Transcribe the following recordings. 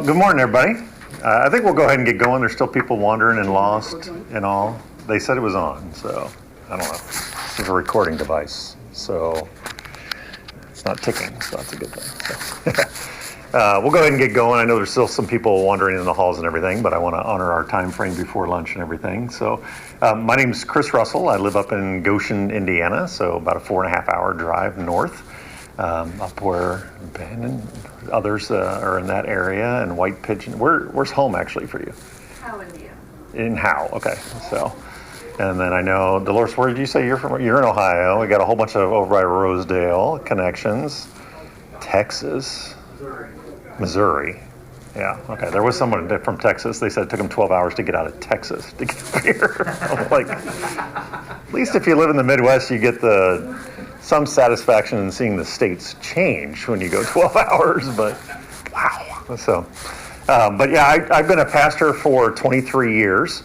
Good morning, everybody. I think we'll go ahead and get going. There's still people wandering and lost and all. They said it was on, so I don't know. This is a recording device, so it's not ticking, so that's a good thing. So, we'll go ahead and get going. I know there's still some people wandering in the halls and everything, but I want to honor our time frame before lunch and everything. So my name's Chris Russell. I live up in Goshen, Indiana, so about a 4.5 hour drive north. Up where Ben and others are in that area, and White Pigeon. Where's home actually for you? Howe, Indiana. In Howe, okay. So, and then I know, Dolores, where did you say you're from? You're in Ohio. We got a whole bunch of over by Rosedale connections. Texas. Missouri. Yeah, okay. There was someone from Texas. They said it took them 12 hours to get out of Texas to get up here. I'm like, at least if you live in the Midwest, you get some satisfaction in seeing the states change when you go 12 hours, but wow. So, but yeah, I've been a pastor for 23 years,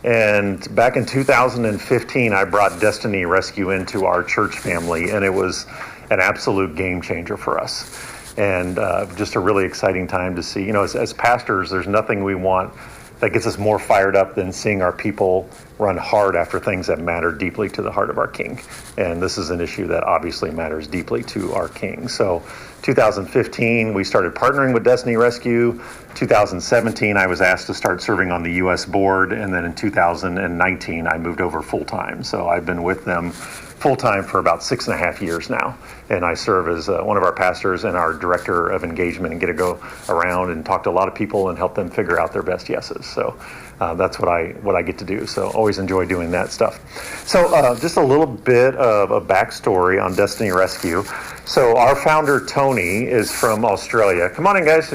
and back in 2015, I brought Destiny Rescue into our church family, and it was an absolute game changer for us. And just a really exciting time to see, as pastors, there's nothing we want that gets us more fired up than seeing our people run hard after things that matter deeply to the heart of our King. And this is an issue that obviously matters deeply to our King. So 2015, we started partnering with Destiny Rescue. 2017, I was asked to start serving on the U.S. board. And then in 2019, I moved over full-time. So I've been with them full-time for about 6.5 years now. And I serve as one of our pastors and our director of engagement, and get to go around and talk to a lot of people and help them figure out their best yeses. So that's what I get to do. So always enjoy doing that stuff. So just a little bit of a backstory on Destiny Rescue. So our founder, Tony, is from Australia. Come on in, guys,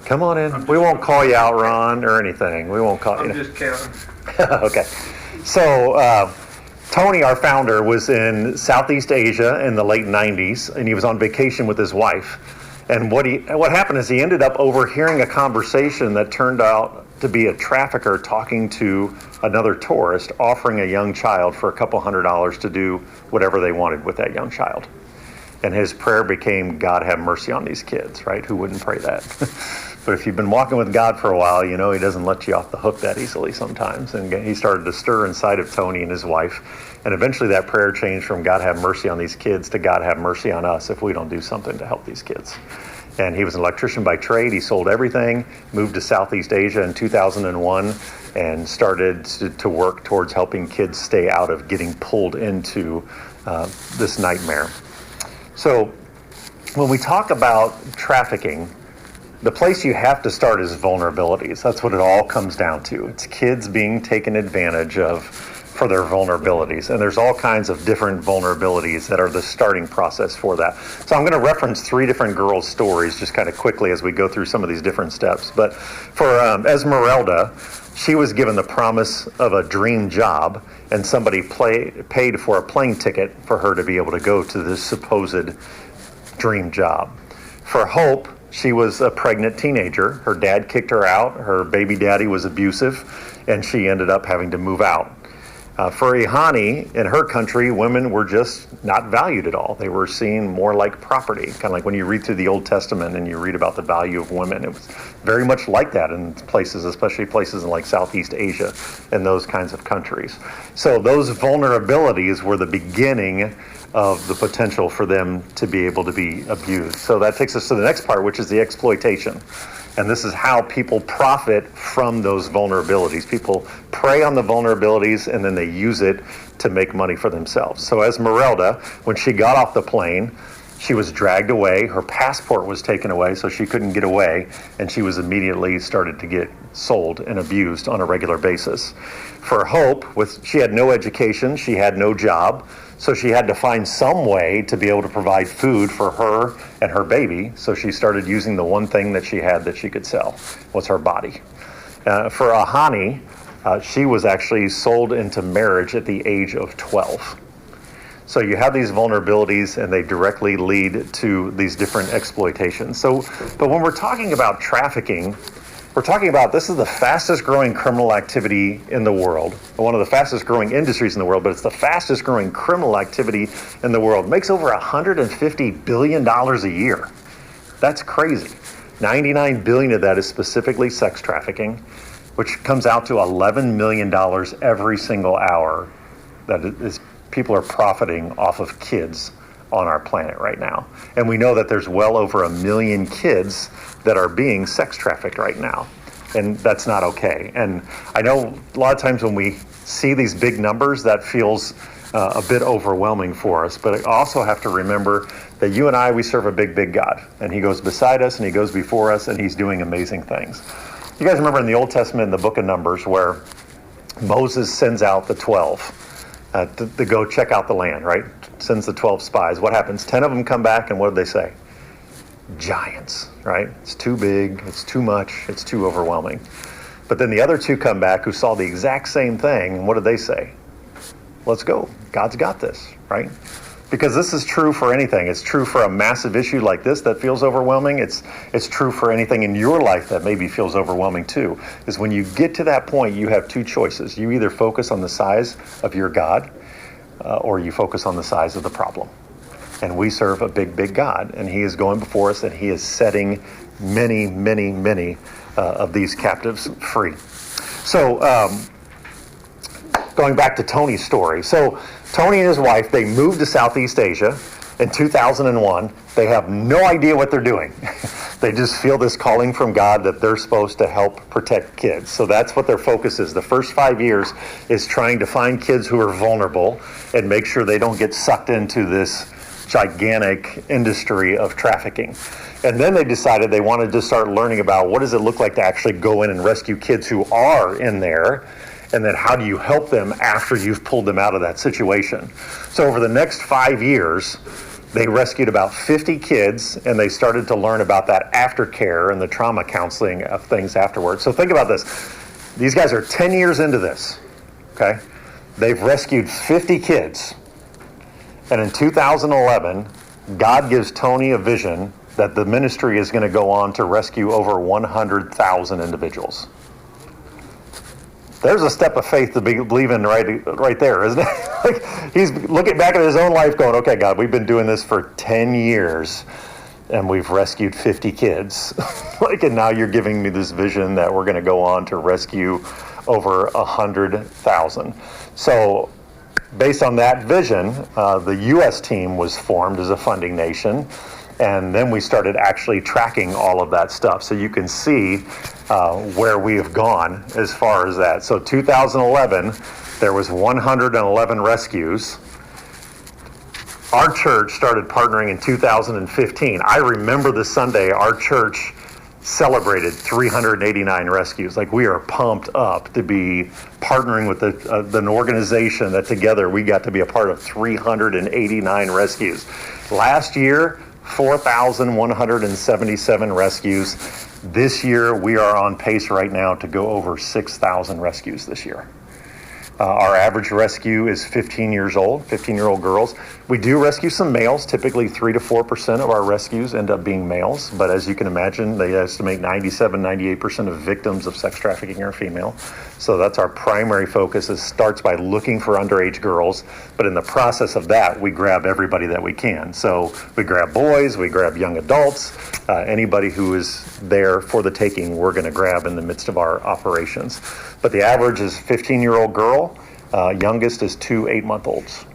come on in. We won't call you out, Ron, or anything. We won't call you. I'm just counting. Okay. So Tony, our founder, was in Southeast Asia in the late 90s, and he was on vacation with his wife. And what happened is he ended up overhearing a conversation that turned out to be a trafficker talking to another tourist, offering a young child for a couple $100 to do whatever they wanted with that young child. And his prayer became, God have mercy on these kids, right? Who wouldn't pray that? But if you've been walking with God for a while, he doesn't let you off the hook that easily sometimes. And he started to stir inside of Tony and his wife. And eventually that prayer changed from God have mercy on these kids to God have mercy on us if we don't do something to help these kids. And he was an electrician by trade. He sold everything, moved to Southeast Asia in 2001, and started to work towards helping kids stay out of getting pulled into this nightmare. So when we talk about trafficking, the place you have to start is vulnerabilities. That's what it all comes down to. It's kids being taken advantage of for their vulnerabilities. And there's all kinds of different vulnerabilities that are the starting process for that. So I'm going to reference 3 different girls' stories just kind of quickly as we go through some of these different steps. But for Esmeralda, she was given the promise of a dream job, and somebody paid for a plane ticket for her to be able to go to this supposed dream job. For Hope, she was a pregnant teenager. Her dad kicked her out. Her baby daddy was abusive, and she ended up having to move out. For Ihani, in her country, women were just not valued at all. They were seen more like property, kind of like when you read through the Old Testament and you read about the value of women. It was very much like that in places, especially places in like Southeast Asia and those kinds of countries. So those vulnerabilities were the beginning of the potential for them to be able to be abused. So that takes us to the next part, which is the exploitation. And this is how people profit from those vulnerabilities. People prey on the vulnerabilities and then they use it to make money for themselves. So Esmeralda, when she got off the plane, she was dragged away. Her passport was taken away, so she couldn't get away. And she was immediately started to get sold and abused on a regular basis. For Hope, she had no education, she had no job. So she had to find some way to be able to provide food for her and her baby. So she started using the one thing that she had that she could sell, was her body. For Ahani, she was actually sold into marriage at the age of 12. So you have these vulnerabilities and they directly lead to these different exploitations. But when we're talking about trafficking, we're talking about this is the fastest growing criminal activity in the world, one of the fastest growing industries in the world, but it's the fastest growing criminal activity in the world. It makes over $150 billion a year. That's crazy. $99 billion of that is specifically sex trafficking, which comes out to $11 million every single hour that is people are profiting off of kids on our planet right now. And we know that there's well over 1 million kids that are being sex trafficked right now. And that's not okay. And I know a lot of times when we see these big numbers, that feels a bit overwhelming for us. But I also have to remember that you and I, we serve a big, big God. And he goes beside us and he goes before us and he's doing amazing things. You guys remember in the Old Testament, in the book of Numbers, where Moses sends out the 12 to go check out the land, right? Sends the 12 spies. What happens? 10 of them come back, and what did they say? Giants, right? It's too big, it's too much, it's too overwhelming. But then the other 2 come back who saw the exact same thing, and what did they say? Let's go. God's got this, right? Because this is true for anything. It's true for a massive issue like this that feels overwhelming. It's true for anything in your life that maybe feels overwhelming too. Is when you get to that point, you have 2 choices. You either focus on the size of your God, or you focus on the size of the problem. And we serve a big, big God, and he is going before us, and he is setting many, many, many of these captives free. So going back to Tony's story. So Tony and his wife, they moved to Southeast Asia in 2001. They have no idea what they're doing. They just feel this calling from God that they're supposed to help protect kids. So that's what their focus is. The first 5 years is trying to find kids who are vulnerable and make sure they don't get sucked into this gigantic industry of trafficking. And then they decided they wanted to start learning about what does it look like to actually go in and rescue kids who are in there, and then how do you help them after you've pulled them out of that situation. So over the next 5 years, they rescued about 50 kids, and they started to learn about that aftercare and the trauma counseling of things afterwards. So think about this. These guys are 10 years into this, okay? They've rescued 50 kids. And in 2011, God gives Tony a vision that the ministry is going to go on to rescue over 100,000 individuals. There's a step of faith to believe in right there, isn't it? Like, he's looking back at his own life going, okay, God, we've been doing this for 10 years and we've rescued 50 kids. And now you're giving me this vision that we're going to go on to rescue over 100,000. So based on that vision, the U.S. team was formed as a funding nation. And then we started actually tracking all of that stuff. So you can see where we have gone as far as that. So 2011, there was 111 rescues. Our church started partnering in 2015. I remember the Sunday our church celebrated 389 rescues. Like, we are pumped up to be partnering with an organization that together we got to be a part of 389 rescues. Last year, 4,177 rescues. This year, we are on pace right now to go over 6,000 rescues this year. Our average rescue is 15 years old, 15-year-old girls. We do rescue some males. Typically 3 to 4% of our rescues end up being males. But as you can imagine, they estimate 97, 98% of victims of sex trafficking are female. So that's our primary focus. It starts by looking for underage girls. But in the process of that, we grab everybody that we can. So we grab boys, we grab young adults, anybody who is there for the taking, we're going to grab in the midst of our operations. But the average is 15-year-old girl. Youngest is 2 8-month-olds.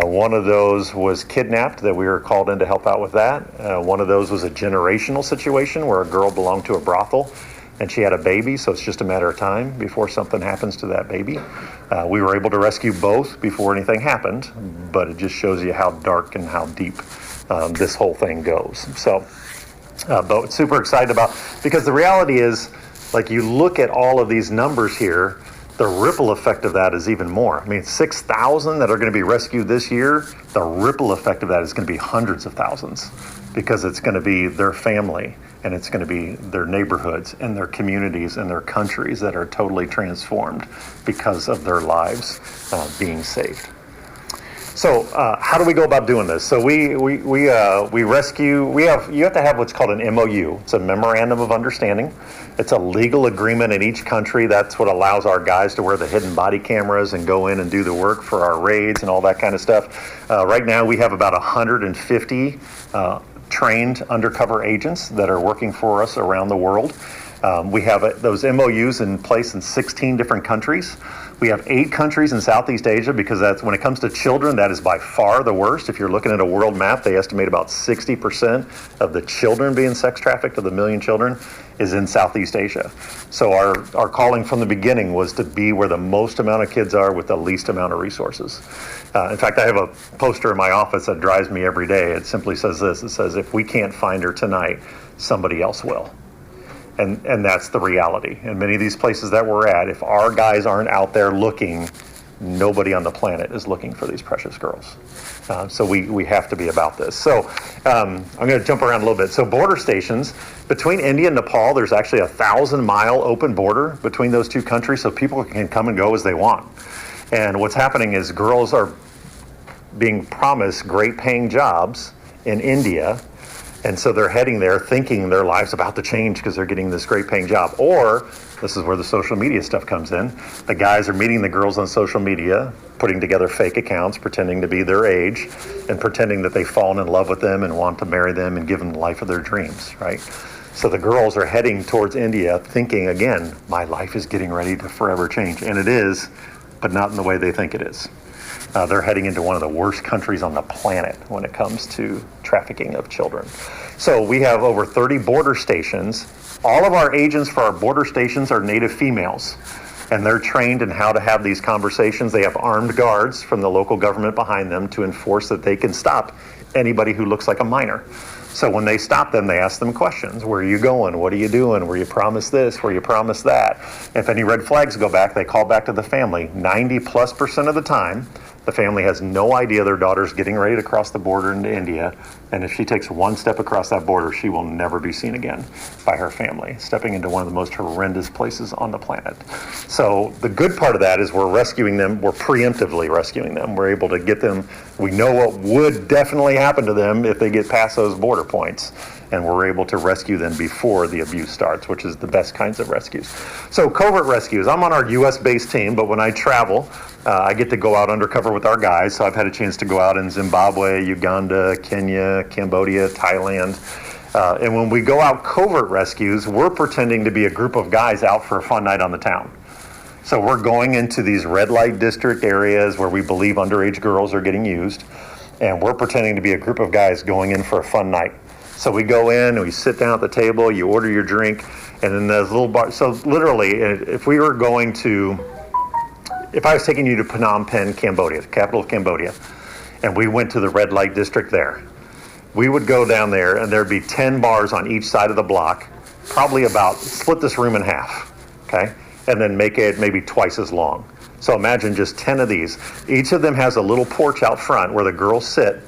One of those was kidnapped that we were called in to help out with that. One of those was a generational situation where a girl belonged to a brothel and she had a baby, so it's just a matter of time before something happens to that baby. We were able to rescue both before anything happened, but it just shows you how dark and how deep this whole thing goes. So, but super excited about, because the reality is, like, you look at all of these numbers here, the ripple effect of that is even more. I mean, 6,000 that are going to be rescued this year, the ripple effect of that is going to be hundreds of thousands, because it's going to be their family, and it's going to be their neighborhoods and their communities and their countries that are totally transformed because of their lives being saved. So how do we go about doing this? So we rescue. You have to have what's called an MOU. It's a memorandum of understanding. It's a legal agreement in each country. That's what allows our guys to wear the hidden body cameras and go in and do the work for our raids and all that kind of stuff. Right now we have about 150 trained undercover agents that are working for us around the world. We have those MOUs in place in 16 different countries. We have 8 countries in Southeast Asia because that's, when it comes to children, that is by far the worst. If you're looking at a world map, they estimate about 60% of the children being sex trafficked, of the million children, is in Southeast Asia. So our calling from the beginning was to be where the most amount of kids are with the least amount of resources. In fact, I have a poster in my office that drives me every day. It simply says this. It says, if we can't find her tonight, somebody else will. And that's the reality. In many of these places that we're at, if our guys aren't out there looking, nobody on the planet is looking for these precious girls. So we have to be about this. So I'm going to jump around a little bit. So border stations, between India and Nepal, there's actually a 1,000-mile open border between those two countries, so people can come and go as they want. And what's happening is girls are being promised great paying jobs in India. And so they're heading there thinking their life's about to change because they're getting this great paying job. Or, this is where the social media stuff comes in, the guys are meeting the girls on social media, putting together fake accounts, pretending to be their age, and pretending that they've fallen in love with them and want to marry them and give them the life of their dreams, right? So the girls are heading towards India thinking, again, my life is getting ready to forever change. And it is, but not in the way they think it is. They're heading into one of the worst countries on the planet when it comes to trafficking of children. So we have over 30 border stations. All of our agents for our border stations are native females, and they're trained in how to have these conversations. They have armed guards from the local government behind them to enforce that they can stop anybody who looks like a minor. So when they stop them, they ask them questions. Where are you going? What are you doing? Were you promised this? Were you promised that? If any red flags go back, they call back to the family. 90+% of the time, the family has no idea their daughter's getting ready to cross the border into India. And if she takes one step across that border, she will never be seen again by her family, stepping into one of the most horrendous places on the planet. So the good part of that is we're rescuing them. We're preemptively rescuing them. We're able to get them. We know what would definitely happen to them if they get past those border points. And we're able to rescue them before the abuse starts, which is the best kinds of rescues. So covert rescues. I'm on our U.S.-based team, but when I travel, I get to go out undercover with our guys. So I've had a chance to go out in Zimbabwe, Uganda, Kenya, Cambodia, Thailand. And when we go out covert rescues, we're pretending to be a group of guys out for a fun night on the town. So we're going into these red light district areas where we believe underage girls are getting used. And we're pretending to be a group of guys going in for a fun night. So we go in and we sit down at the table, you order your drink, and then there's little bar. So literally, if we were going to, if I was taking you to Phnom Penh, Cambodia, the capital of Cambodia, and we went to the red light district there, we would go down there and there'd be 10 bars on each side of the block, probably about, split this room in half, okay? And then make it maybe twice as long. So imagine just 10 of these. Each of them has a little porch out front where the girls sit.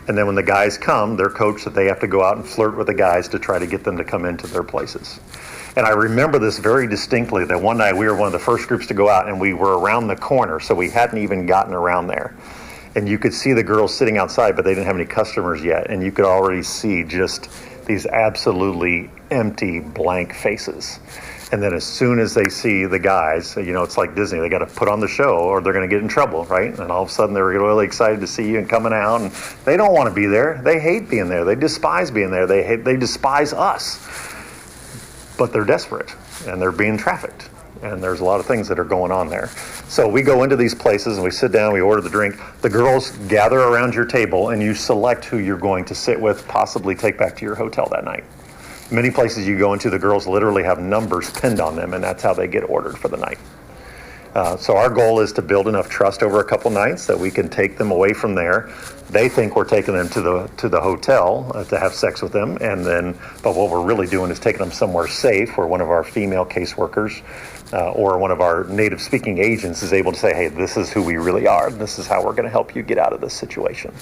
And then when the guys come, they're coached that they have to go out and flirt with the guys to try to get them to come into their places. And I remember this very distinctly, that one night we were one of the first groups to go out and we were around the corner, so we hadn't even gotten around there. And you could see the girls sitting outside, but they didn't have any customers yet. And you could already see just these absolutely empty, blank faces. And then as soon as they see the guys, you know, it's like Disney, they got to put on the show or they're going to get in trouble, right? And all of a sudden they're really excited to see you and coming out, and they don't want to be there. They hate being there. They despise being there. They despise us. But they're desperate and they're being trafficked. And there's a lot of things that are going on there. So we go into these places and we sit down, we order the drink. The girls gather around your table and you select who you're going to sit with, possibly take back to your hotel that night. Many places you go into, the girls literally have numbers pinned on them, and that's how they get ordered for the night. So our goal is to build enough trust over a couple nights that we can take them away from there. They think we're taking them to the hotel to have sex with them, and then, but what we're really doing is taking them somewhere safe where one of our female caseworkers or one of our native speaking agents is able to say, hey, this is who we really are. This is how we're going to help you get out of this situation.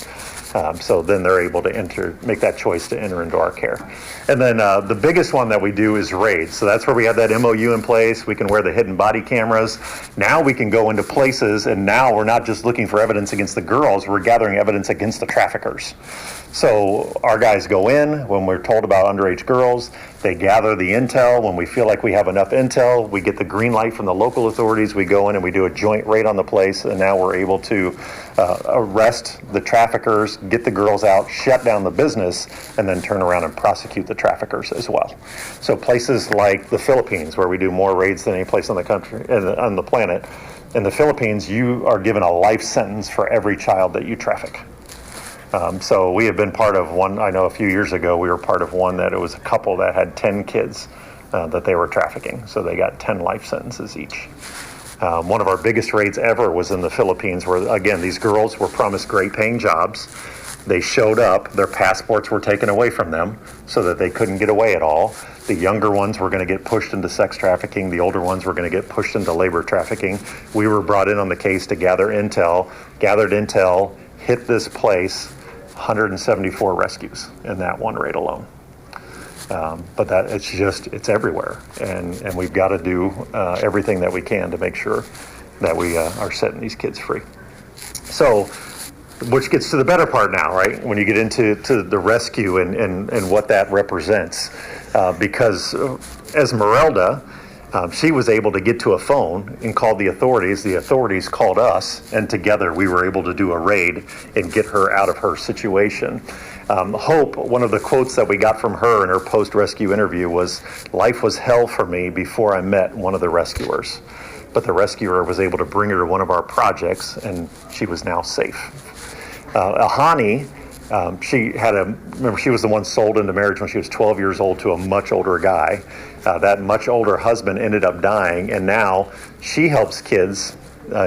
So then they're able to make that choice to enter into our care. And then the biggest one that we do is raids. So that's where we have that MOU in place. We can wear the hidden body cameras. Now we can go into places, and now we're not just looking for evidence against the girls, we're gathering evidence against the traffickers. So our guys go in when we're told about underage girls. They gather the intel. When we feel like we have enough intel, we get the green light from the local authorities. We go in and we do a joint raid on the place, and now we're able to arrest the traffickers, get the girls out, shut down the business, and then turn around and prosecute the traffickers as well. So places like the Philippines, where we do more raids than any place on the country, on the planet, in the Philippines, you are given a life sentence for every child that you traffic. So we have been part of one. I know a few years ago we were part of one that it was a couple that had 10 kids that they were trafficking. So they got 10 life sentences each. One of our biggest raids ever was in the Philippines, where, again, these girls were promised great paying jobs. They showed up, their passports were taken away from them so that they couldn't get away at all. The younger ones were going to get pushed into sex trafficking. The older ones were going to get pushed into labor trafficking. We were brought in on the case to gather intel, gathered intel, hit this place, 174 rescues in that one raid alone. But that it's everywhere. And we've got to do everything that we can to make sure that we are setting these kids free. So, which gets to the better part now, right? When you get into the rescue and what that represents. Because Esmeralda, she was able to get to a phone and called the authorities. The authorities called us, and together we were able to do a raid and get her out of her situation. Hope, one of the quotes that we got from her in her post-rescue interview was, "Life was hell for me before I met one of the rescuers. But the rescuer was able to bring her to one of our projects, and she was now safe." Ahani, remember, she was the one sold into marriage when she was 12 years old to a much older guy. That much older husband ended up dying, and now she helps kids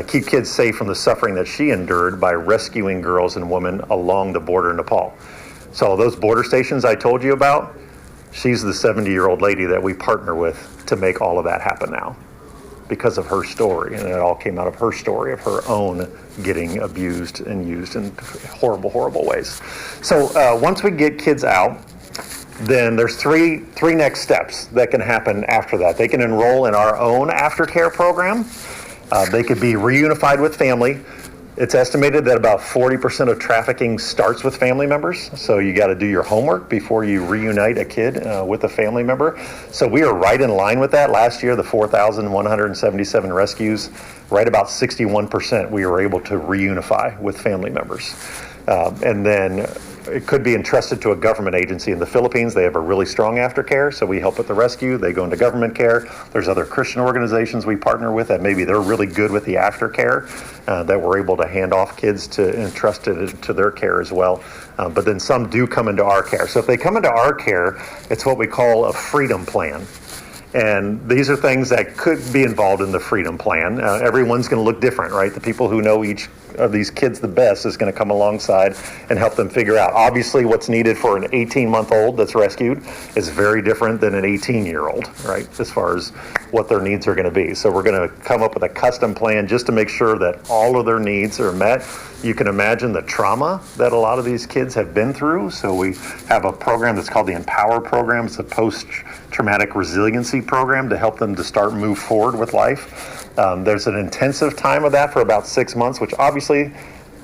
keep kids safe from the suffering that she endured by rescuing girls and women along the border in Nepal. So those border stations I told you about, she's the 70-year-old lady that we partner with to make all of that happen now, because of her story. And it all came out of her story of her own getting abused and used in horrible, horrible ways. So once we get kids out, then there's three next steps that can happen after that. They can enroll in our own aftercare program. They could be reunified with family. It's estimated that about 40% of trafficking starts with family members. So you got to do your homework before you reunite a kid with a family member. So we are right in line with that. Last year, the 4,177 rescues, right about 61% we were able to reunify with family members. And then it could be entrusted to a government agency in the Philippines. They have a really strong aftercare, so we help with the rescue. They go into government care. There's other Christian organizations we partner with that maybe they're really good with the aftercare, that we're able to hand off kids to entrust it to their care as well. But then some do come into our care. So if they come into our care, it's what we call a freedom plan. And these are things that could be involved in the freedom plan. Everyone's going to look different, right? The people who know each of these kids the best is going to come alongside and help them figure out. Obviously, what's needed for an 18-month-old that's rescued is very different than an 18-year-old, right? As far as what their needs are going to be. So we're going to come up with a custom plan just to make sure that all of their needs are met. You can imagine the trauma that a lot of these kids have been through. So we have a program that's called the Empower program. It's a post-traumatic resiliency program to help them to start move forward with life. There's an intensive time of that for about 6 months, which obviously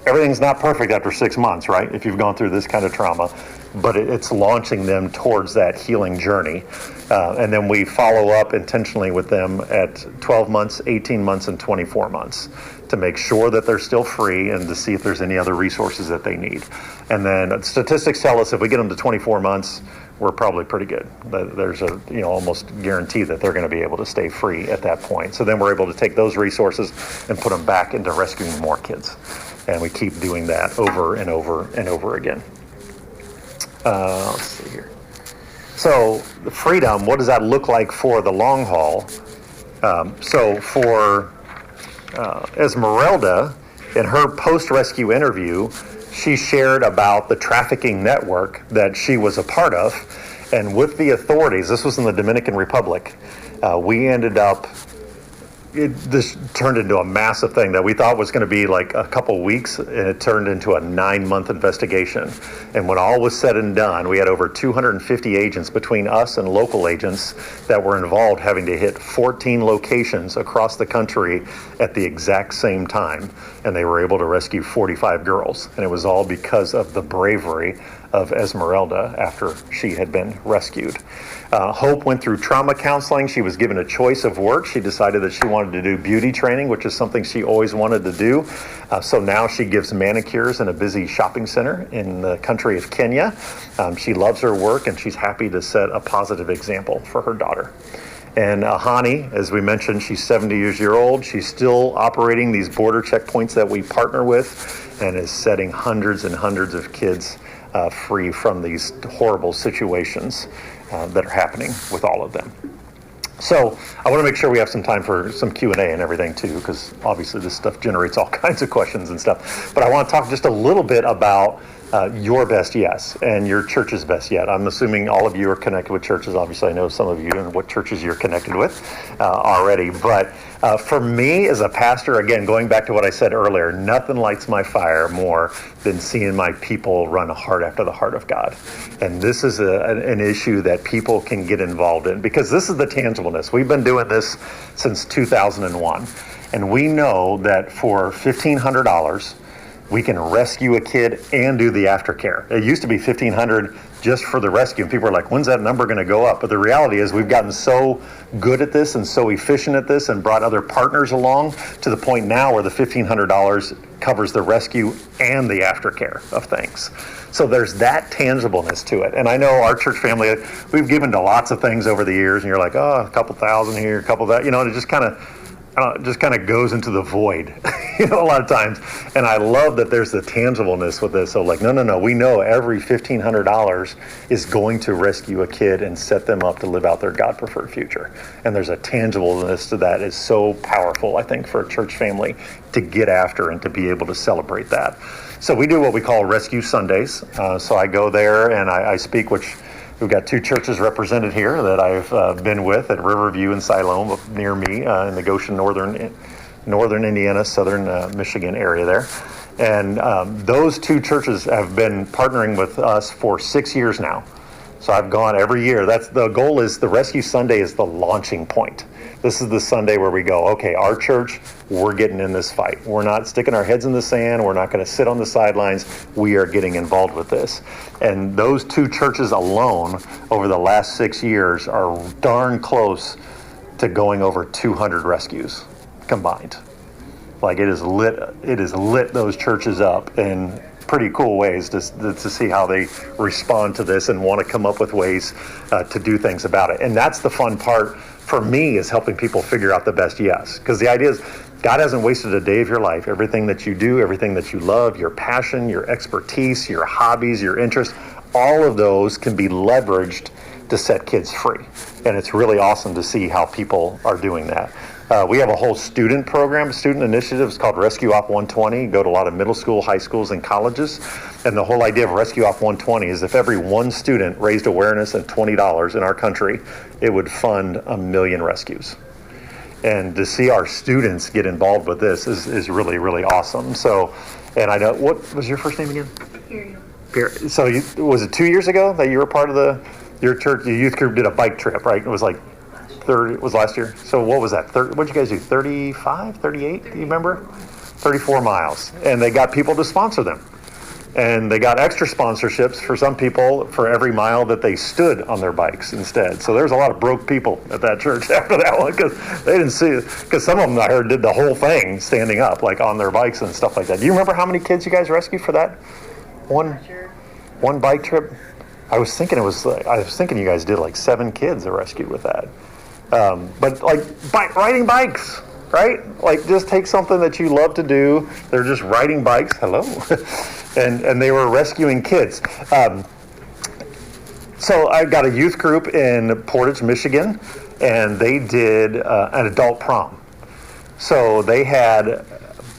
everything's not perfect after 6 months, right? If you've gone through this kind of trauma, but it's launching them towards that healing journey. And then we follow up intentionally with them at 12 months, 18 months, and 24 months to make sure that they're still free and to see if there's any other resources that they need. And then statistics tell us if we get them to 24 months, we're probably pretty good. There's a almost guarantee that they're going to be able to stay free at that point. So then we're able to take those resources and put them back into rescuing more kids. And we keep doing that over and over and over again. Let's see here. So the freedom, what does that look like for the long haul? So for Esmeralda, in her post-rescue interview, she shared about the trafficking network that she was a part of. And with the authorities, this was in the Dominican Republic, we ended up, this turned into a massive thing that we thought was going to be like a couple weeks, and it turned into a 9-month investigation. And when all was said and done, we had over 250 agents between us and local agents that were involved, having to hit 14 locations across the country at the exact same time. And they were able to rescue 45 girls. And it was all because of the bravery of Esmeralda after she had been rescued. Hope went through trauma counseling. She was given a choice of work. She decided that she wanted to do beauty training, which is something she always wanted to do. So now she gives manicures in a busy shopping center in the country of Kenya. She loves her work, and she's happy to set a positive example for her daughter. And Hani, as we mentioned, she's 70 years old. She's still operating these border checkpoints that we partner with, and is setting hundreds and hundreds of kids free from these horrible situations that are happening with all of them. So I want to make sure we have some time for some Q&A and everything too, because obviously this stuff generates all kinds of questions and stuff. But I want to talk just a little bit about your best yes and your church's best yet. I'm assuming all of you are connected with churches. Obviously, I know some of you and what churches you're connected with already. But for me as a pastor, again, going back to what I said earlier, nothing lights my fire more than seeing my people run hard after the heart of God. And this is an issue that people can get involved in, because this is the tangibleness. We've been doing this since 2001. And we know that for $1,500, we can rescue a kid and do the aftercare. It used to be $1,500 just for the rescue, and people are like, when's that number going to go up? But the reality is we've gotten so good at this and so efficient at this and brought other partners along to the point now where the $1,500 covers the rescue and the aftercare of things. So there's that tangibleness to it. And I know our church family, we've given to lots of things over the years, and you're like, oh, a couple thousand here, a couple of that, and it just kind of goes into the void, a lot of times. And I love that there's the tangibleness with this. So like, no, we know every $1,500 is going to rescue a kid and set them up to live out their God-preferred future. And there's a tangibleness to that is so powerful, I think, for a church family to get after and to be able to celebrate that. So we do what we call Rescue Sundays. So I go there and I speak, which we've got two churches represented here that I've been with at Riverview and Siloam near me in the Goshen, northern Indiana, southern Michigan area there. And those two churches have been partnering with us for 6 years now. So I've gone every year. That's the goal. Is the Rescue Sunday is the launching point. This is the Sunday where we go, okay, our church, we're getting in this fight. We're not sticking our heads in the sand. We're not going to sit on the sidelines. We are getting involved with this. And those two churches alone over the last 6 years are darn close to going over 200 rescues combined. Like it is lit those churches up in pretty cool ways to see how they respond to this and want to come up with ways to do things about it. And that's the fun part for me, is helping people figure out the best yes. Because the idea is God hasn't wasted a day of your life. Everything that you do, everything that you love, your passion, your expertise, your hobbies, your interests, all of those can be leveraged to set kids free. And it's really awesome to see how people are doing that. We have a whole student program, student initiative. It's called Rescue Op 120. Go to a lot of middle school, high schools, and colleges. And the whole idea of Rescue Op 120 is if every one student raised awareness at $20 in our country, it would fund 1 million rescues. And to see our students get involved with this is really, really awesome. So, and I know, what was your first name again? Period. So was it 2 years ago that you were part of your church, the youth group did a bike trip, right? It was like 30, it was last year. So what was that? What did you guys do? 35, 38? Do you remember? 34 miles. And they got people to sponsor them. And they got extra sponsorships for some people for every mile that they stood on their bikes instead. So there's a lot of broke people at that church after that one, because they didn't see it. Because some of them I heard did the whole thing standing up, like on their bikes and stuff like that. Do you remember how many kids you guys rescued for that one bike trip? I was thinking you guys did like 7 kids a rescue with that. But like riding bikes, right? Like just take something that you love to do. They're just riding bikes. Hello. and they were rescuing kids. So I got a youth group in Portage, Michigan, and they did an adult prom. So they had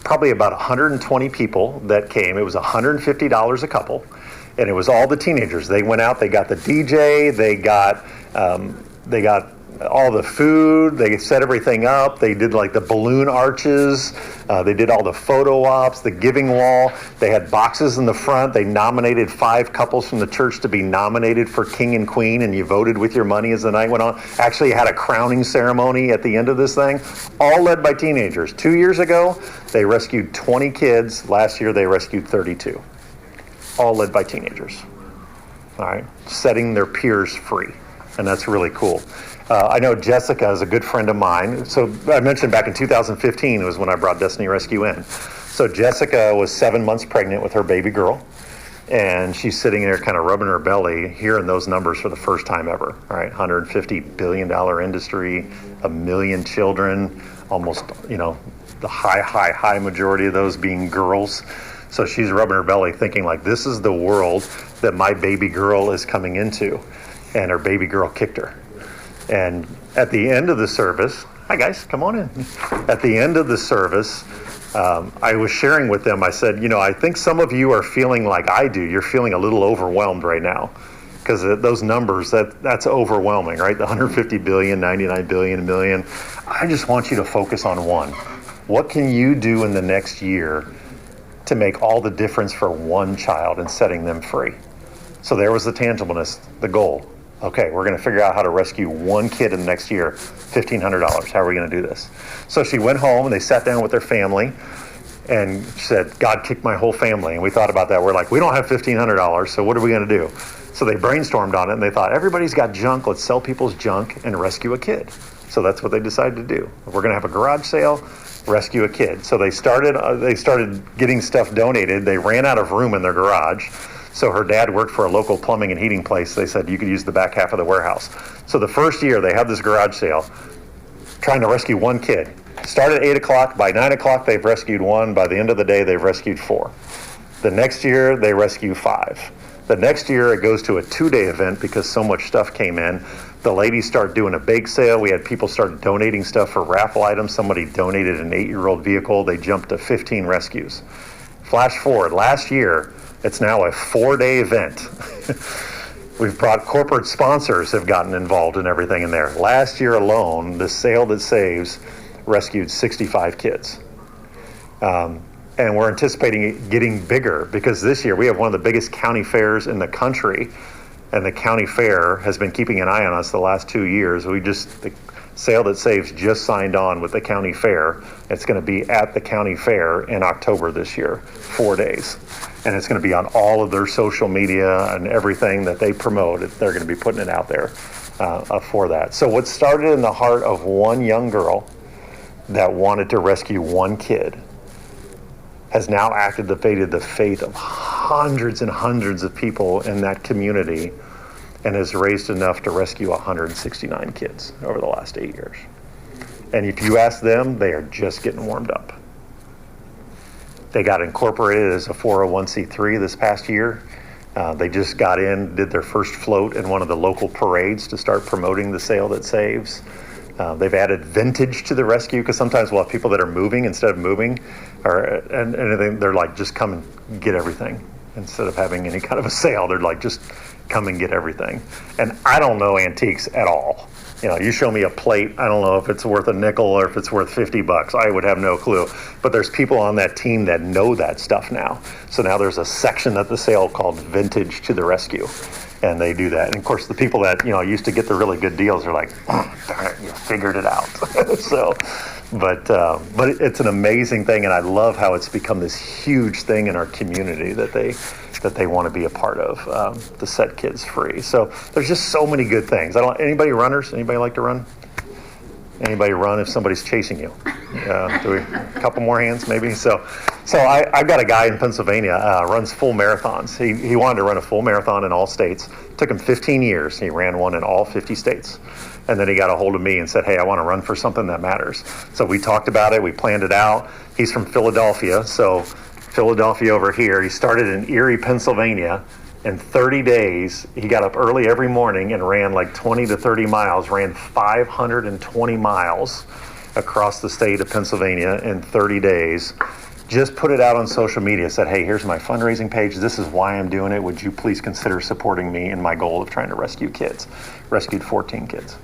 probably about 120 people that came. It was $150 a couple, and it was all the teenagers. They went out, they got the DJ, they got all the food, they set everything up, they did like the balloon arches, they did all the photo ops, the giving wall, they had boxes in the front, they nominated 5 couples from the church to be nominated for king and queen, and you voted with your money as the night went on. Actually had a crowning ceremony at the end of this thing, all led by teenagers. 2 years ago, they rescued 20 kids. Last year, they rescued 32, all led by teenagers. All right, setting their peers free. and that's really cool. I know Jessica is a good friend of mine. So I mentioned back in 2015 was when I brought Destiny Rescue in. So Jessica was 7 months pregnant with her baby girl, and she's sitting there kind of rubbing her belly, hearing those numbers for the first time ever, right? $150 billion industry, 1 million children, almost, the high majority of those being girls. So she's rubbing her belly thinking like, this is the world that my baby girl is coming into. And her baby girl kicked her. And at the end of the service, hi guys, come on in. At the end of the service, I was sharing with them, I said, I think some of you are feeling like I do. You're feeling a little overwhelmed right now. Because those numbers, that's overwhelming, right? The 150 billion, 99 billion, a million. I just want you to focus on one. What can you do in the next year to make all the difference for one child and setting them free? So there was the tangibleness, the goal. Okay, we're going to figure out how to rescue one kid in the next year, $1,500. How are we going to do this? So she went home and they sat down with their family and said, God kicked my whole family. And we thought about that. We're like, we don't have $1,500, so what are we going to do? So they brainstormed on it and they thought, everybody's got junk. Let's sell people's junk and rescue a kid. So that's what they decided to do. We're going to have a garage sale, rescue a kid. So they started getting stuff donated. They ran out of room in their garage. So her dad worked for a local plumbing and heating place. They said you could use the back half of the warehouse. So the first year they had this garage sale, trying to rescue one kid. Started at 8 o'clock. By 9 o'clock they've rescued one. By the end of the day they've rescued 4. The next year they rescue 5. The next year it goes to a 2-day event because so much stuff came in. The ladies start doing a bake sale. We had people start donating stuff for raffle items. Somebody donated an 8-year-old vehicle. They jumped to 15 rescues. Flash forward, last year, it's now a 4-day event. We've brought corporate sponsors have gotten involved in everything in there. Last year alone, the Sale That Saves rescued 65 kids. And we're anticipating it getting bigger because this year we have one of the biggest county fairs in the country. And the county fair has been keeping an eye on us the last 2 years. The Sale That Saves just signed on with the county fair. It's going to be at the county fair in October this year, 4 days. And it's going to be on all of their social media and everything that they promote. They're going to be putting it out there for that. So what started in the heart of one young girl that wanted to rescue one kid has now activated the faith of hundreds and hundreds of people in that community and has raised enough to rescue 169 kids over the last 8 years. And if you ask them, they are just getting warmed up. They got incorporated as a 401c3 this past year. They just got in, did their first float in one of the local parades to start promoting the Sale That Saves. They've added vintage to the rescue because sometimes we'll have people that are moving instead of moving, and anything. They're like, just come and get everything instead of having any kind of a sale. They're like, just come and get everything. And I don't know antiques at all. You show me a plate, I don't know if it's worth a nickel or if it's worth $50. I would have no clue. But there's people on that team that know that stuff now. So now there's a section at the sale called Vintage to the Rescue. And they do that. And of course, the people that, used to get the really good deals are like, oh, darn it, you figured it out. But it's an amazing thing. And I love how it's become this huge thing in our community that they want to be a part of, to set kids free. So there's just so many good things. Anybody runners? Anybody like to run? Anybody run if somebody's chasing you? A couple more hands maybe? So I've got a guy in Pennsylvania, runs full marathons. He wanted to run a full marathon in all states. Took him 15 years. He ran one in all 50 states. And then he got a hold of me and said, hey, I want to run for something that matters. So we talked about it. We planned it out. He's from Philadelphia. So Philadelphia over here. He started in Erie, Pennsylvania. In 30 days, he got up early every morning and ran like 20 to 30 miles, ran 520 miles across the state of Pennsylvania in 30 days. Just put it out on social media, said, hey, here's my fundraising page. This is why I'm doing it. Would you please consider supporting me in my goal of trying to rescue kids? Rescued 14 kids.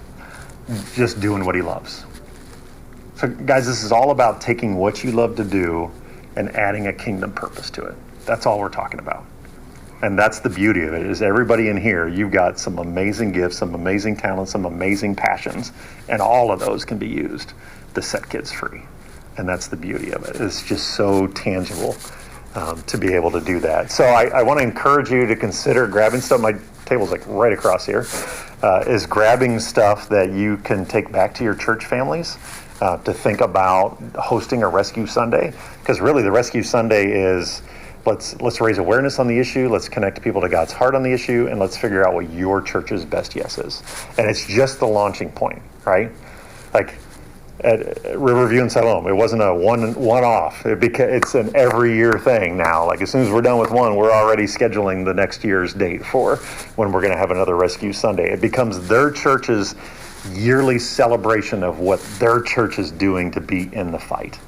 Just doing what he loves. So guys, this is all about taking what you love to do and adding a kingdom purpose to it. That's all we're talking about. And that's the beauty of it, is everybody in here, you've got some amazing gifts, some amazing talents, some amazing passions, and all of those can be used to set kids free. And that's the beauty of it. It's just so tangible to be able to do that. So I want to encourage you to consider grabbing some. table's like right across here, is grabbing stuff that you can take back to your church families to think about hosting a Rescue Sunday. Because really the Rescue Sunday is, let's raise awareness on the issue, let's connect people to God's heart on the issue, and let's figure out what your church's best yes is. And it's just the launching point, right? Like at Riverview and Salome, it wasn't a one-off. It's an every year thing now. Like as soon as we're done with one, we're already scheduling the next year's date for when we're going to have another Rescue Sunday. It becomes their church's yearly celebration of what their church is doing to be in the fight.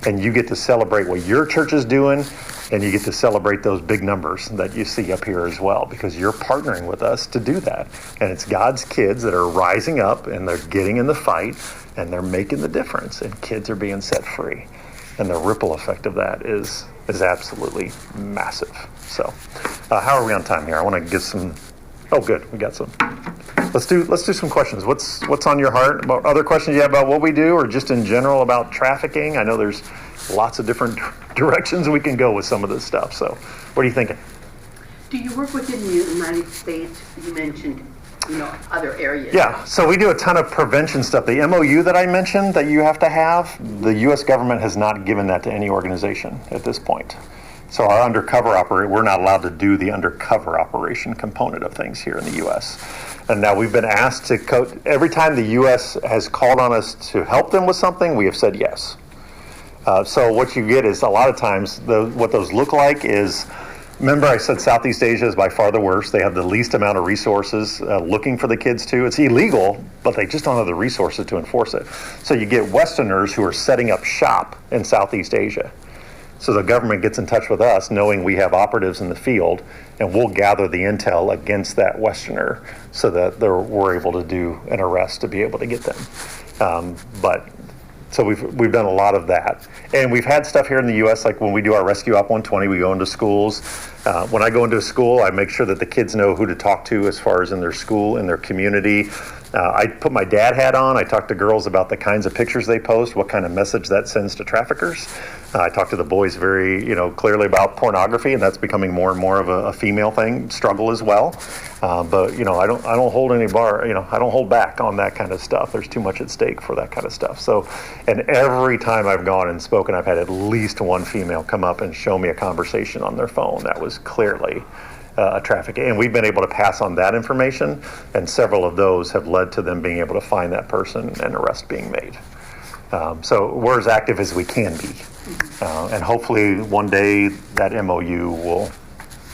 And you get to celebrate what your church is doing, and you get to celebrate those big numbers that you see up here as well, because you're partnering with us to do that. And it's God's kids that are rising up, and they're getting in the fight, and they're making the difference, and kids are being set free. And the ripple effect of that is absolutely massive. So how are we on time here? I want to get some, oh good, we got some. Let's do some questions. What's on your heart? About other questions you have about what we do, or just in general about trafficking? I know there's lots of different directions we can go with some of this stuff. So what are you thinking? Do you work within the United States? You mentioned, other areas. Yeah, so we do a ton of prevention stuff. The MOU that I mentioned that you have to have, the U.S. government has not given that to any organization at this point. So our undercover we're not allowed to do the undercover operation component of things here in the U.S. And now we've been asked to every time the U.S. has called on us to help them with something, we have said yes. So what you get is a lot of times what those look like is, remember I said Southeast Asia is by far the worst. They have the least amount of resources looking for the kids too. It's illegal, but they just don't have the resources to enforce it. So you get Westerners who are setting up shop in Southeast Asia. So the government gets in touch with us knowing we have operatives in the field, and we'll gather the intel against that Westerner so that we're able to do an arrest to be able to get them. So we've done a lot of that. And we've had stuff here in the U.S., like when we do our Rescue Op 120, we go into schools. When I go into a school, I make sure that the kids know who to talk to as far as in their school, in their community. I put my dad hat on. I talk to girls about the kinds of pictures they post, what kind of message that sends to traffickers. I talk to the boys very, clearly about pornography, and that's becoming more and more of a female struggle as well. But I don't hold I don't hold back on that kind of stuff. There's too much at stake for that kind of stuff. So, and every time I've gone and spoken, I've had at least one female come up and show me a conversation on their phone that was clearly a trafficking, and we've been able to pass on that information, and several of those have led to them being able to find that person and arrest being made. So we're as active as we can be, and hopefully one day that MOU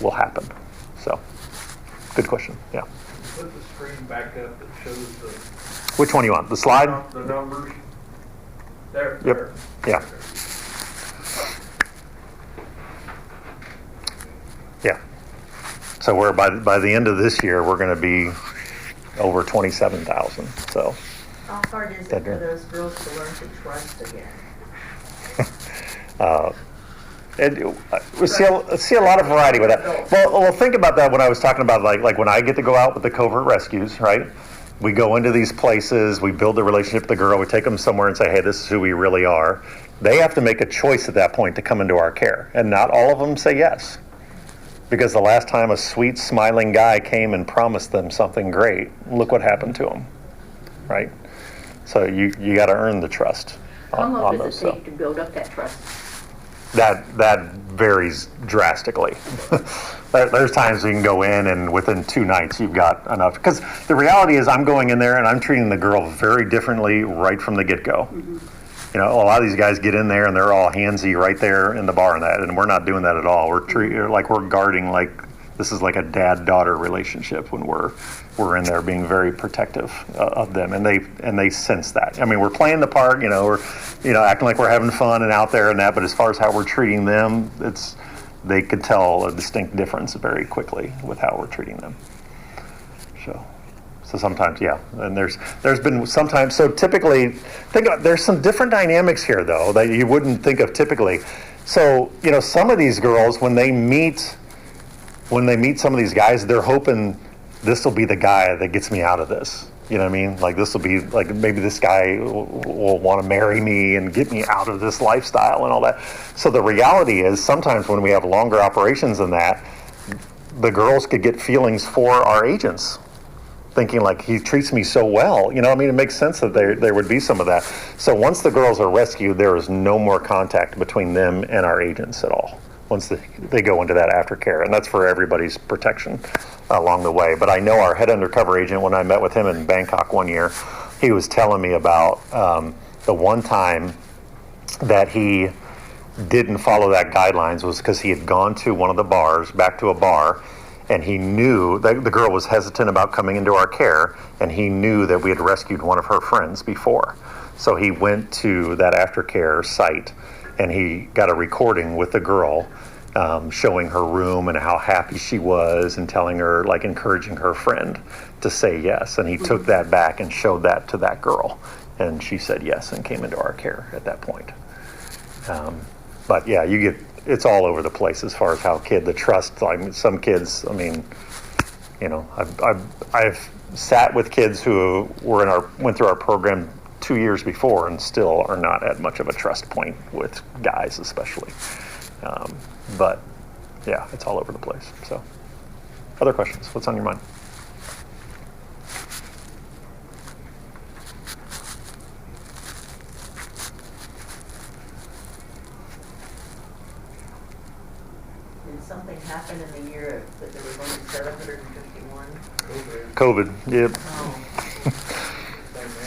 will happen. So, good question. Yeah. Put the screen back up that shows the. Which one you want? The slide? The numbers. There. Yep. There. Yeah. Yeah. So we're by the end of this year, we're going to be over 27,000. So. How hard is it for those girls to learn to trust again? We see a lot of variety with that. Well, think about that when I was talking about like when I get to go out with the covert rescues, right? We go into these places, we build a relationship with the girl, we take them somewhere and say, hey, this is who we really are. They have to make a choice at that point to come into our care, and not all of them say yes. Because the last time a sweet, smiling guy came and promised them something great, look what happened to him, right? So you got to earn the trust. How long does it take to build up that trust? That varies drastically. There's times you can go in and within 2 nights you've got enough. Because the reality is I'm going in there and I'm treating the girl very differently right from the get-go. Mm-hmm. A lot of these guys get in there and they're all handsy right there in the bar and we're not doing that at all. We're guarding like this is like a dad-daughter relationship when we're in there being very protective of them, and they sense that. I mean, we're playing the part, we're acting like we're having fun and out there and that, but as far as how we're treating them, they could tell a distinct difference very quickly with how we're treating them. So sometimes, yeah, and there's been sometimes. So typically, there's some different dynamics here though that you wouldn't think of typically. So some of these girls when they meet some of these guys, they're hoping this will be the guy that gets me out of this. You know what I mean? Like this will be like maybe this guy will want to marry me and get me out of this lifestyle and all that. So the reality is sometimes when we have longer operations than that, the girls could get feelings for our agents, thinking like, he treats me so well. You know, I mean, it makes sense that there would be some of that. So once the girls are rescued, there is no more contact between them and our agents at all, once they go into that aftercare. And that's for everybody's protection along the way. But I know our head undercover agent, when I met with him in Bangkok one year, he was telling me about the one time that he didn't follow that guidelines was because he had gone to one of the bars, back to a bar, and he knew that the girl was hesitant about coming into our care, and he knew that we had rescued one of her friends before. So he went to that aftercare site, and he got a recording with the girl, showing her room and how happy she was, and telling her, like, encouraging her friend to say yes. And he took that back and showed that to that girl, and she said yes and came into our care at that point. But yeah, it's all over the place as far as how the trust. I mean, some kids, I mean, you know, I've sat with kids who went through our program 2 years before and still are not at much of a trust point with guys, especially. But yeah, it's all over the place. So, other questions? What's on your mind? Did something happen in the year that there was only 751? COVID, yep. Oh,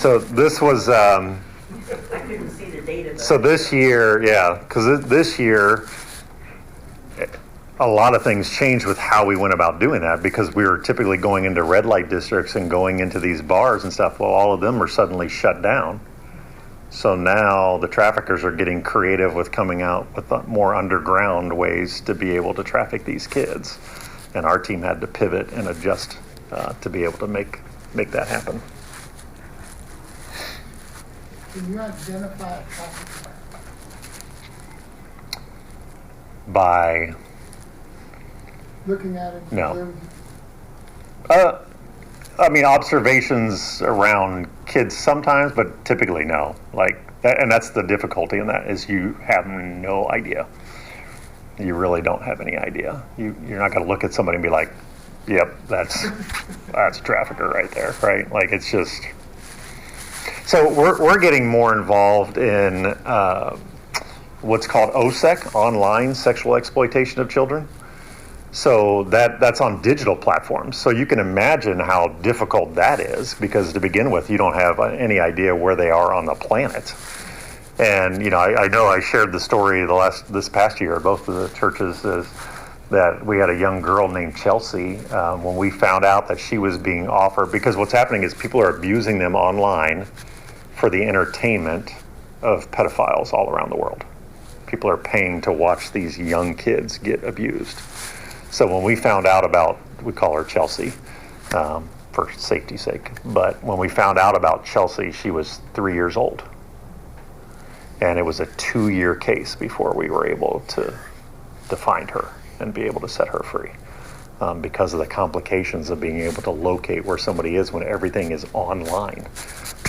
So this was, I couldn't see the data. so this year, yeah, because this year, a lot of things changed with how we went about doing that, because we were typically going into red light districts and going into these bars and stuff. Well, all of them are suddenly shut down. So now the traffickers are getting creative with coming out with more underground ways to be able to traffic these kids. And our team had to pivot and adjust to be able to make that happen. Can you identify a trafficker? By, Looking at it? No. I mean, observations around kids sometimes, but typically no. Like that, and that's the difficulty in that, is you have no idea. You really don't have any idea. You're not going to look at somebody and be like, "Yep, that's a trafficker right there," right? Like, it's just. So we're getting more involved in what's called OSEC, online sexual exploitation of children. So that's on digital platforms. So you can imagine how difficult that is, because to begin with, you don't have any idea where they are on the planet. And, you know I shared the story this past year, both of the churches, is that we had a young girl named Chelsea, when we found out that she was being offered, because what's happening is people are abusing them online for the entertainment of pedophiles all around the world. People are paying to watch these young kids get abused. So when we found out about, we call her Chelsea for safety's sake, but when we found out about Chelsea, she was 3 years old. And it was a 2-year case before we were able to find her and be able to set her free, because of the complications of being able to locate where somebody is when everything is online.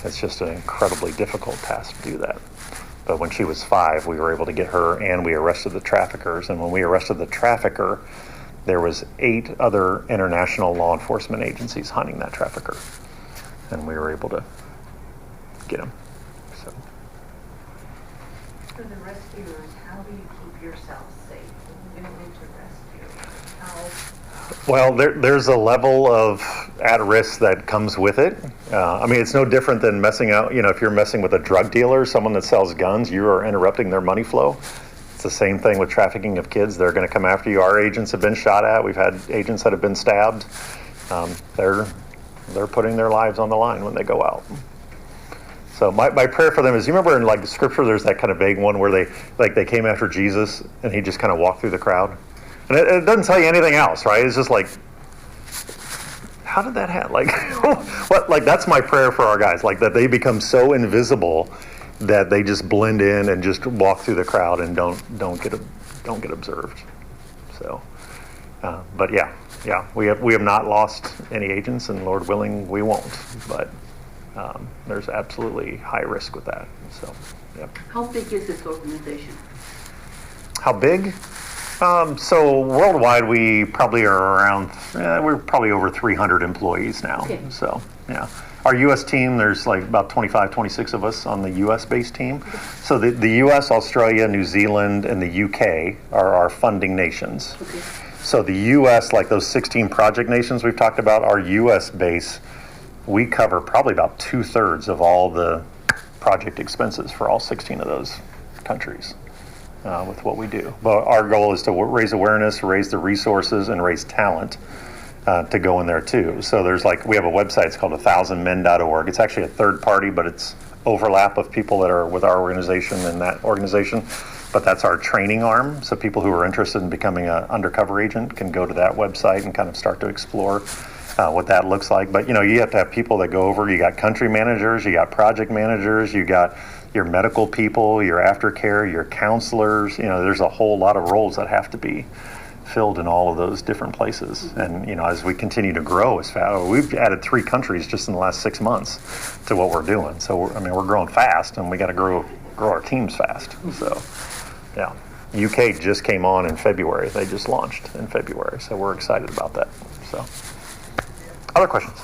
It's just an incredibly difficult task to do that. But when she was 5, we were able to get her, and we arrested the traffickers. And when we arrested the trafficker, there was 8 other international law enforcement agencies hunting that trafficker, and we were able to get him. So. For the rescuers, how do you keep yourself safe when you go into rescue? Well, there's a level of at risk that comes with it. I mean, it's no different than messing out. If you're messing with a drug dealer, someone that sells guns, you are interrupting their money flow. It's the same thing with trafficking of kids. They're going to come after you. Our agents have been shot at. We've had agents that have been stabbed. They're putting their lives on the line when they go out. So my prayer for them is, you remember in like scripture, there's that kind of vague one where they came after Jesus and he just kind of walked through the crowd. And it doesn't tell you anything else, right? It's just like, how did that happen? Like, what? Like, that's my prayer for our guys, like that they become so invisible that they just blend in and just walk through the crowd and don't get observed. So, but yeah, we have not lost any agents, and Lord willing, we won't. But there's absolutely high risk with that. So, yeah. How big is this organization? How big? So worldwide, we probably are around, we're probably over 300 employees now. Okay. So, yeah. Our U.S. team, there's like about 25, 26 of us on the U.S.-based team. So the U.S., Australia, New Zealand, and the U.K. are our funding nations. Okay. So the U.S., like those 16 project nations we've talked about, our U.S. base, we cover probably about 2/3 of all the project expenses for all 16 of those countries. With what we do. But our goal is to raise awareness, raise the resources, and raise talent to go in there too. So there's we have a website, it's called 1000men.org. It's actually a third party, but it's overlap of people that are with our organization and that organization. But that's our training arm. So people who are interested in becoming an undercover agent can go to that website and kind of start to explore what that looks like. But you have to have people that go over. You got country managers, you got project managers, you got your medical people, your aftercare, your counselors. There's a whole lot of roles that have to be filled in all of those different places. And as we continue to grow as fast, we've added 3 countries just in the last 6 months to what we're doing. So we're growing fast, and we got to grow our teams fast. So yeah, UK just came on in February. They just launched in February, so we're excited about that. So other questions?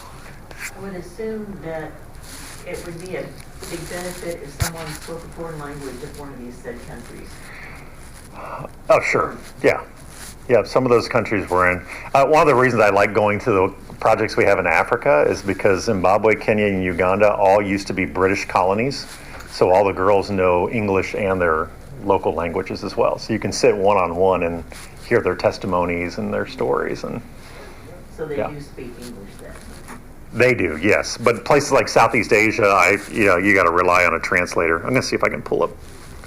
I would assume that it would be a big benefit if someone spoke a foreign language of one of these said countries. Oh, sure. Yeah. Some of those countries we're in. One of the reasons I like going to the projects we have in Africa is because Zimbabwe, Kenya, and Uganda all used to be British colonies. So all the girls know English and their local languages as well. So you can sit one-on-one and hear their testimonies and their stories. And So they do speak English then? they do, yes. But places like Southeast Asia, you got to rely on a translator. I'm going to see if I can pull up.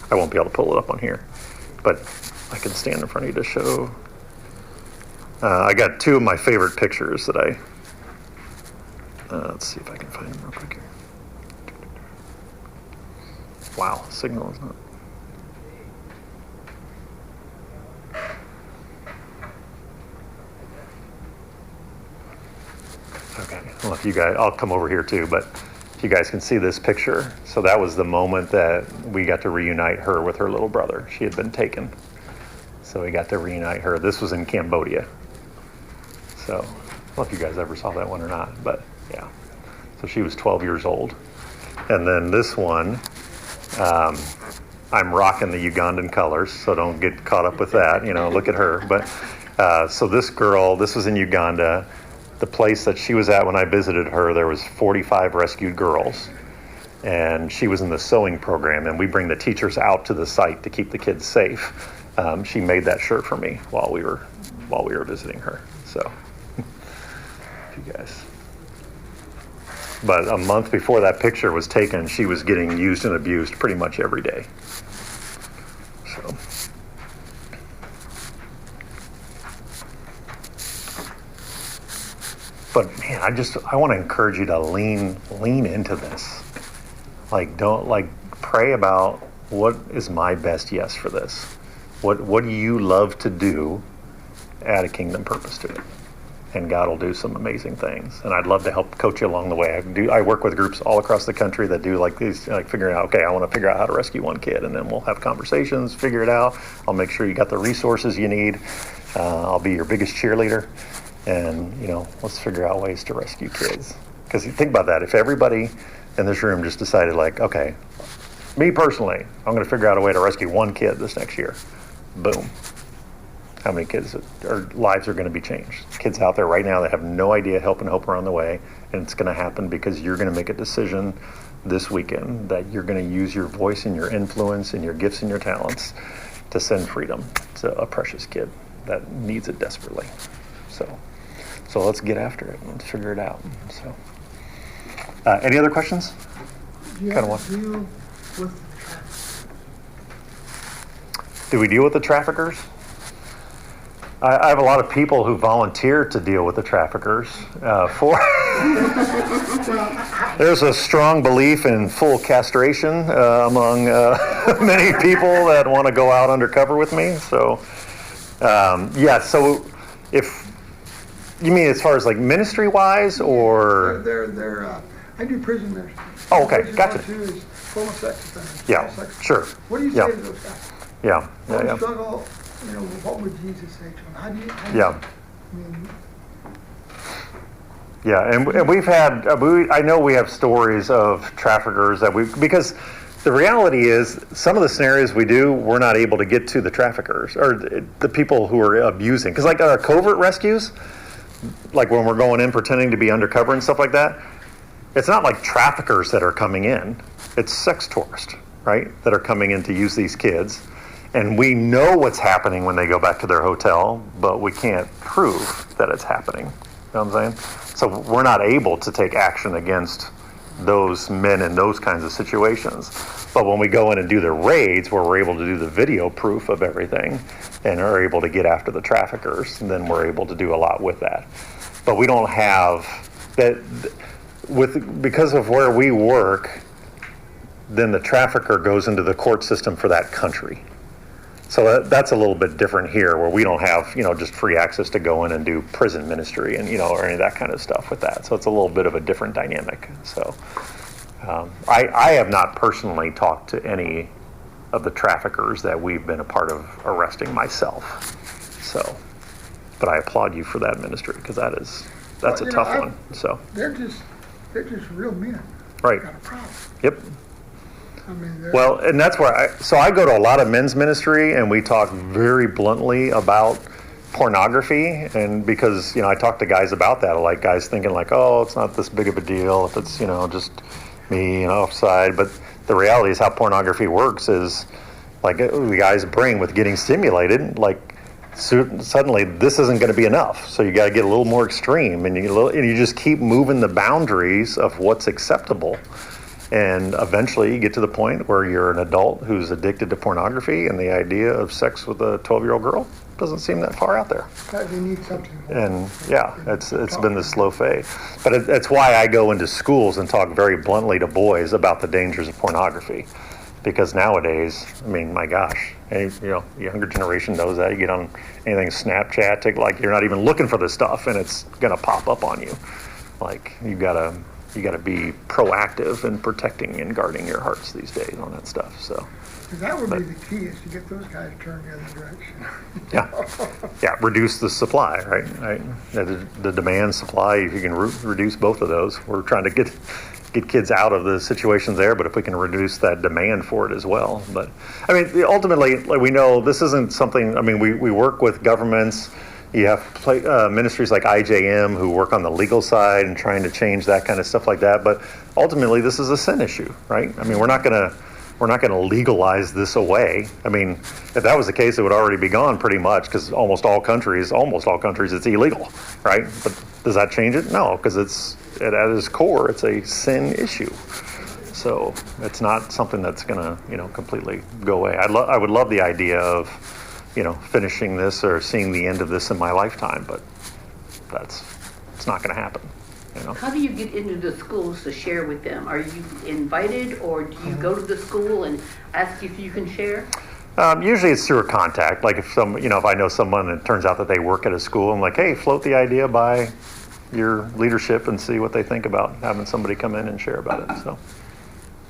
I won't be able to pull it up on here, but I can stand in front of you to show. I got 2 of my favorite pictures that let's see if I can find them real quick here. Wow, signal is not. Okay, I don't know if you guys, I'll come over here too, but if you guys can see this picture. So that was the moment that we got to reunite her with her little brother. She had been taken. So we got to reunite her. This was in Cambodia. So I don't know if you guys ever saw that one or not, but yeah. So she was 12 years old. And then this one, I'm rocking the Ugandan colors, so don't get caught up with that. Look at her. But so this girl, this was in Uganda. The place that she was at when I visited her, there was 45 rescued girls. And she was in the sewing program, and we bring the teachers out to the site to keep the kids safe. She made that shirt for me while we were visiting her. So, you guys. But a month before that picture was taken, she was getting used and abused pretty much every day. So. But man, I want to encourage you to lean into this. Don't pray about what is my best yes for this. What do you love to do? Add a kingdom purpose to it, and God will do some amazing things. And I'd love to help coach you along the way. I work with groups all across the country that do these, figuring out. Okay, I want to figure out how to rescue one kid, and then we'll have conversations, figure it out. I'll make sure you got the resources you need. I'll be your biggest cheerleader. And, let's figure out ways to rescue kids. Because you think about that. If everybody in this room just decided okay, me personally, I'm going to figure out a way to rescue one kid this next year. Boom. How many kids or lives are going to be changed? Kids out there right now that have no idea help and hope are on the way. And it's going to happen because you're going to make a decision this weekend that you're going to use your voice and your influence and your gifts and your talents to send freedom to a precious kid that needs it desperately. So let's get after it and let's figure it out. So, any other questions? Do you Kinda have to deal with Do we deal with the traffickers? I have a lot of people who volunteer to deal with the traffickers. There's a strong belief in full castration among many people that want to go out undercover with me. So, so if you mean as far as ministry-wise, or I do prison ministry. Oh, okay, Prison gotcha. volunteers, full of sex offenders. Yeah, sex- sure. What do you Yeah. say to those guys? yeah. Don't struggle you know, what would Jesus say to him? Yeah. I mean, Yeah, and we've had, I know we have stories of traffickers that because the reality is some of the scenarios we do, we're not able to get to the traffickers or the people who are abusing. Because like our covert rescues, like when we're going in pretending to be undercover and stuff like that, it's not like traffickers that are coming in. It's sex tourists, right, that are coming in to use these kids. And we know what's happening when they go back to their hotel, but we can't prove that it's happening. You know what I'm saying? So we're not able to take action against those men in those kinds of situations. But when we go in and do the raids where we're able to do the video proof of everything and are able to get after the traffickers, then we're able to do a lot with that. But we don't have that because of where we work, then the trafficker goes into the court system for that country. So that's a little bit different here, where we don't have, just free access to go in and do prison ministry and, or any of that kind of stuff with that. So it's a little bit of a different dynamic. So I have not personally talked to any of the traffickers that we've been a part of arresting myself. So, but I applaud you for that ministry, because that's a tough one. So they're just real men. Right. Got a problem. Yep. I mean, Well, and that's where I go to a lot of men's ministry, and we talk very bluntly about pornography. And because, I talk to guys about that, like guys thinking like, oh, it's not this big of a deal if it's, just me and offside. But the reality is how pornography works is like the guys bring with getting stimulated, like suddenly this isn't going to be enough. So you got to get a little more extreme, and you just keep moving the boundaries of what's acceptable. And eventually you get to the point where you're an adult who's addicted to pornography, and the idea of sex with a 12-year-old girl doesn't seem that far out there. they need something. And yeah, it's been the slow fade. But it's why I go into schools and talk very bluntly to boys about the dangers of pornography. Because nowadays, I mean, my gosh, younger generation knows that. You get on anything Snapchat, like you're not even looking for this stuff, and it's going to pop up on you. Like you got to be proactive in protecting and guarding your hearts these days on that stuff. So That would be the key, is to get those guys turned the other direction. yeah, reduce the supply, right? The demand, supply. If you can reduce both of those, we're trying to get kids out of the situations there. But if we can reduce that demand for it as well, but I mean, ultimately, like, we know this isn't something. I mean, we work with governments. You have ministries like IJM who work on the legal side and trying to change that kind of stuff like that. But ultimately, this is a sin issue, right? I mean, we're not going to legalize this away. I mean, if that was the case, it would already be gone pretty much, because almost all countries, it's illegal, right? But does that change it? No, because at its core, it's a sin issue. So it's not something that's going to, completely go away. I would love the idea of, finishing this or seeing the end of this in my lifetime, but it's not going to happen. How do you get into the schools to share with them? Are you invited, or do you go to the school and ask if you can share? Usually it's through a contact. Like if I know someone and it turns out that they work at a school, I'm like, hey, float the idea by your leadership and see what they think about having somebody come in and share about it. So,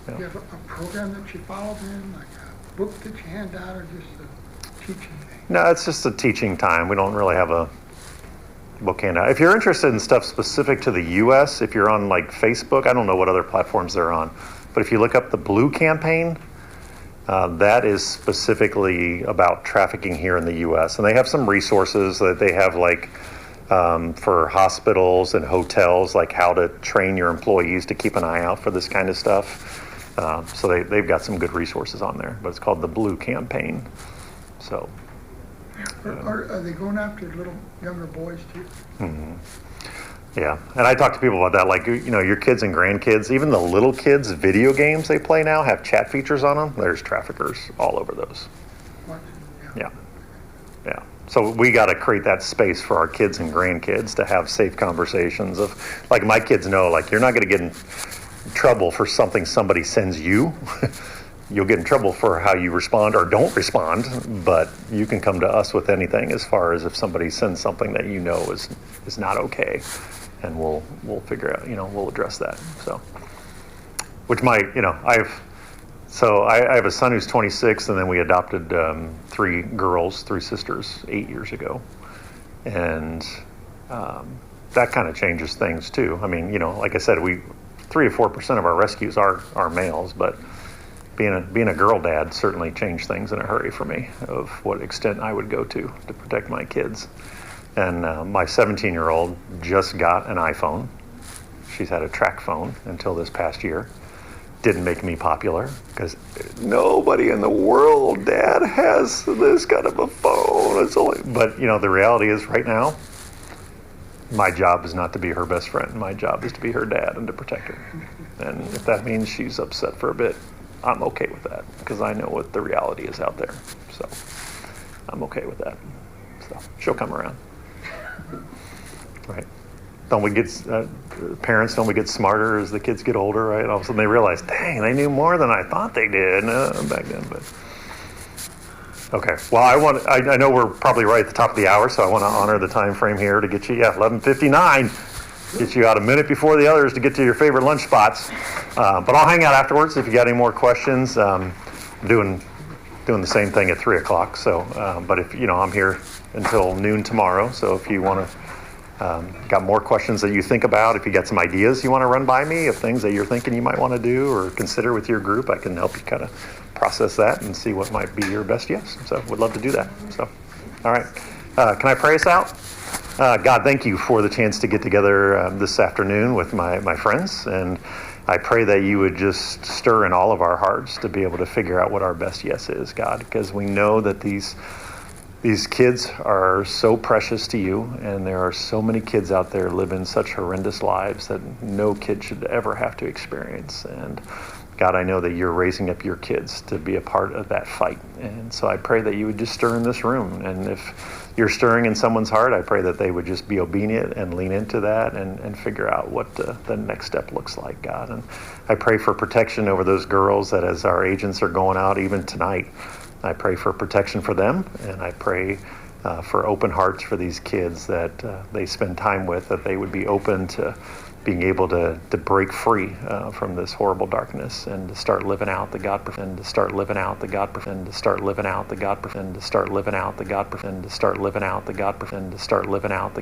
Do you have a program that you follow then, like a book that you hand out, or just a teaching thing? No, it's just a teaching time. We don't really have a book handout. If you're interested in stuff specific to the U.S., if you're on like Facebook, I don't know what other platforms they're on, but if you look up the Blue Campaign, that is specifically about trafficking here in the U.S. And they have some resources that they have, like for hospitals and hotels, like how to train your employees to keep an eye out for this kind of stuff. So they've got some good resources on there, but it's called the Blue Campaign. So. Are they going after little younger boys too? Mm-hmm. Yeah, and I talk to people about that, like, your kids and grandkids, even the little kids' video games they play now have chat features on them. There's traffickers all over those. What? Yeah. So we got to create that space for our kids and grandkids to have safe conversations of, like, my kids know, like, you're not going to get in trouble for something somebody sends you. You'll get in trouble for how you respond or don't respond, but you can come to us with anything as far as if somebody sends something that is not okay, and we'll figure out, we'll address that. So, which might, So I have a son who's 26, and then we adopted 3 girls, 3 sisters, 8 years ago. And that kind of changes things too. I mean, like I said, 3 to 4% of our rescues are males, but being a girl dad certainly changed things in a hurry for me of what extent I would go to protect my kids. And my 17-year-old just got an iPhone. She's had a track phone until this past year. Didn't make me popular because nobody in the world, Dad, has this kind of a phone. But the reality is right now, my job is not to be her best friend. My job is to be her dad and to protect her. And if that means she's upset for a bit, I'm okay with that because I know what the reality is out there. So I'm okay with that. So she'll come around. Right. Parents, don't we get smarter as the kids get older, right? All of a sudden they realize, dang, they knew more than I thought they did back then. But okay, well, I know we're probably right at the top of the hour, so I want to honor the time frame here to get you, 11:59, get you out a minute before the others to get to your favorite lunch spots. But I'll hang out afterwards if you got any more questions. I'm doing the same thing at 3 o'clock. So, but if I'm here until noon tomorrow. So if you want to. Got more questions that you think about, if you got some ideas you want to run by me of things that you're thinking you might want to do or consider with your group, I can help you kind of process that and see what might be your best yes. So would love to do that. So, all right. Can I pray us out? God, thank you for the chance to get together this afternoon with my friends. And I pray that you would just stir in all of our hearts to be able to figure out what our best yes is, God, because we know that these kids are so precious to you, and there are so many kids out there living such horrendous lives that no kid should ever have to experience. And God, I know that you're raising up your kids to be a part of that fight. And so I pray that you would just stir in this room. And if you're stirring in someone's heart, I pray that they would just be obedient and lean into that and figure out what the next step looks like, God. And I pray for protection over those girls that as our agents are going out even tonight, I pray for protection for them, and I pray for open hearts for these kids that they spend time with, that they would be open to being able to break free from this horrible darkness and to start living out the God and to start living out the God and to start living out the God and to start living out the God and to start living out the God and to start living out the God.